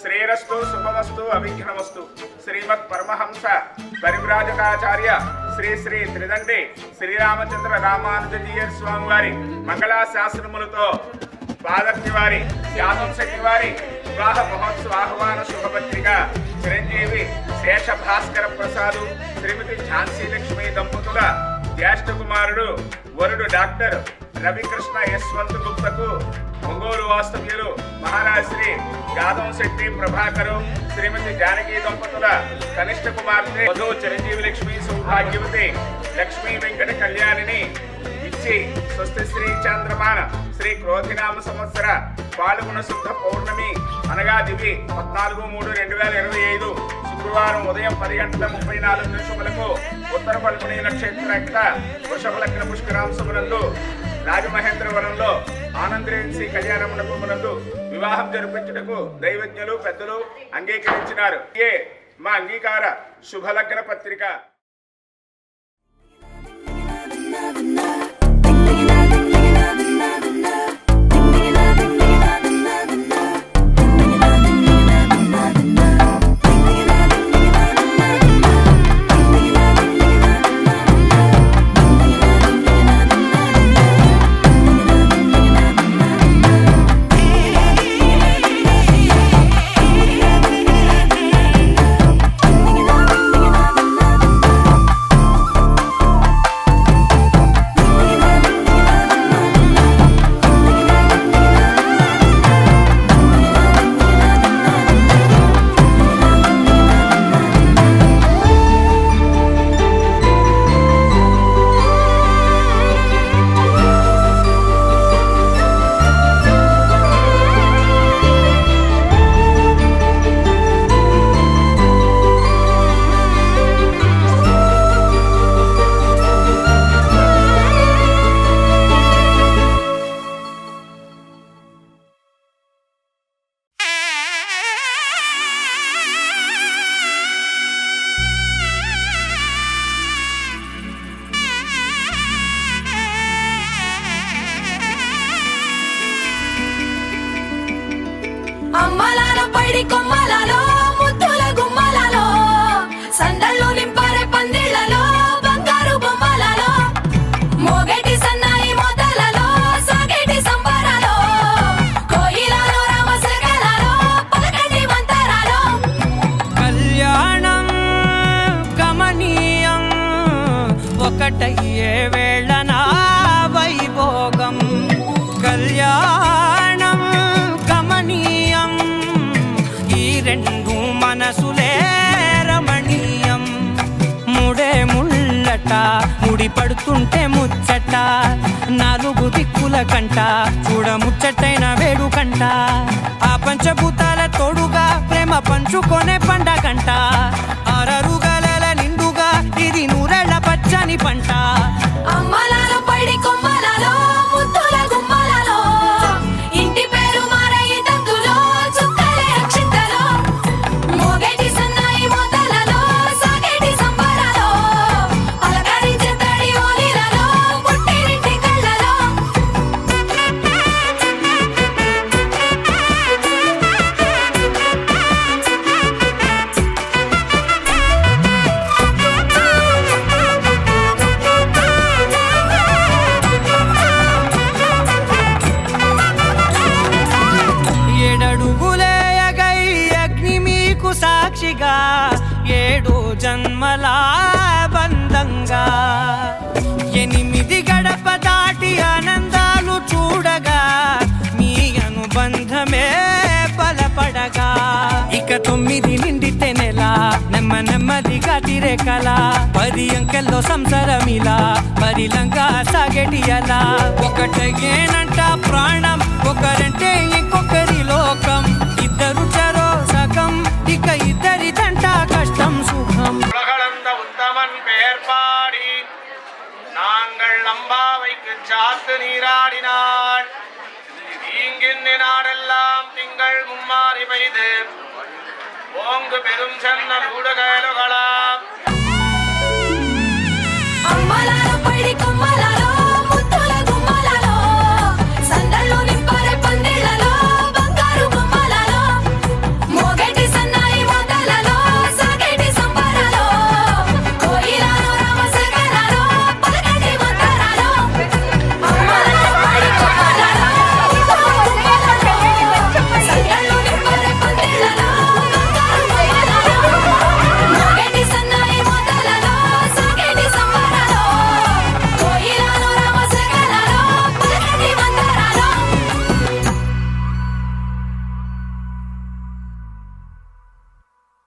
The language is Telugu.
శ్రేయరస్తు శుభమస్తు అవిఘ్నమస్తు. శ్రీమద్ పరమహంస పరివ్రాజకాచార్య శ్రీ శ్రీ త్రిదండి శ్రీరామచంద్ర రామానుజీయర్ స్వామి వారి మంగళా శాస్త్రములతో పాదర్శి వారి యాదశక్తి వారి వివాహ మహోత్సవ ఆహ్వాన శుభపత్రిక చిరంజీవి శేష భాస్కర ప్రసాదు శ్రీమతి ఝాన్సీ లక్ష్మి దంపతుల జ్యేష్ఠ కుమారుడు వరుడు డాక్టర్ రవికృష్ణ యశ్వంత్ గుప్తకు ఒంగోలు వాస్తవ్యులు మహారాజ్ శ్రీ గాదం శెట్టి ప్రభాకరు శ్రీమతి జానకి దంపతుల కనిష్ట కుమార్తె వధు చిరంజీవి లక్ష్మి సౌభాగ్యవతి లక్ష్మీ వెంకట కళ్యాణిని ఇచ్చి స్వస్తి శ్రీ చంద్రమాన శ్రీ క్రోధినామ సంవత్సర పాల్గొన శుద్ధ పౌర్ణమి అనగా దివి 14/3/2025 శుక్రవారం ఉదయం 10:34 ఉత్తర పల్గొని నక్షత్ర వృషభ లగ్న పుష్కరాంశమునందు రాజమహేంద్రవరంలో ఆనందరేన్సీ కళ్యాణ మండపమునందు వివాహం జరిపించుటకు దైవజ్ఞులు పెద్దలు అంగీకరించినారు. మా అంగీకార శుభలగ్న పత్రిక. అమ్మలాలో పైడి కొమ్మలాలో ముద్దుల గుమ్మలాలో సందళ్ళు నింపారే పందిళ్లలో బంగారు బొమ్మలాలో మోగేటి సన్నాయి మోతలలో సాగేటి సంబరాలో కోయిలాలో రామశకలాలో పలకటి మంతరాలో కళ్యాణం గమనీయం ఒకటయ్యే వేళనా వైభోగం కళ్యాణం గమనీయం ఈ రెండు మనసులే రమణీయం ముడే ముళ్ళట ముడి పడుతుంటే ముచ్చట నాలుగు దిక్కుల కంట చూడ ముచ్చటైన వేడుకంట ఆ పంచభూతాల తోడుగా ప్రేమ పంచుకొనే పండగంట ఆరరుగల నిండుగా ఇది నూరెళ్ళ పచ్చని పంట అమ్మలాలో పైడి కొమ్మలాలో ముద్దుల గుమ్మలాలో ఇంటి పేరు మారయి తంతులో చుక్కలే అక్షింతలో మోగేటి సన్నాయి మోతలలో సాగేటి సంబరాలో అలకరించే తడి ఓలిలలో పుట్టినింటి కళ్ళలో ఏడడుగులేయగై అగ్ని మీకు సాక్షిగా 7 జన్మల బంధంగా 8 గడప దాటి ఆనందాలు చూడగా మీ అనుబంధమే బలపడగా ఇక 9 నిండితే నెల నెమ్మదిగా తిరే కల 10 అంకెల్లో సంసారమిలా పరిలంగా సాగేటి అలా ఒకటేనంట ప్రాణం ఒకరంటే ఇంకొకరి లోకం ఇద్దరు చరో సగం ఇక ఇద్దరిదంట కష్టం సుఖం உலகளந்த உத்தமன் பெயர் பாடி நாங்கள் நம்பாவைக்கு சாத்து நீராடினாள். ஈங்கின் நாடெல்லாம் திங்கள் மும்மாறி பெய்து ஓங்கு பெரும் சென்ன ஊடுகலுகளாம் అమ్మలాలో పైడి కొమ్మలాలో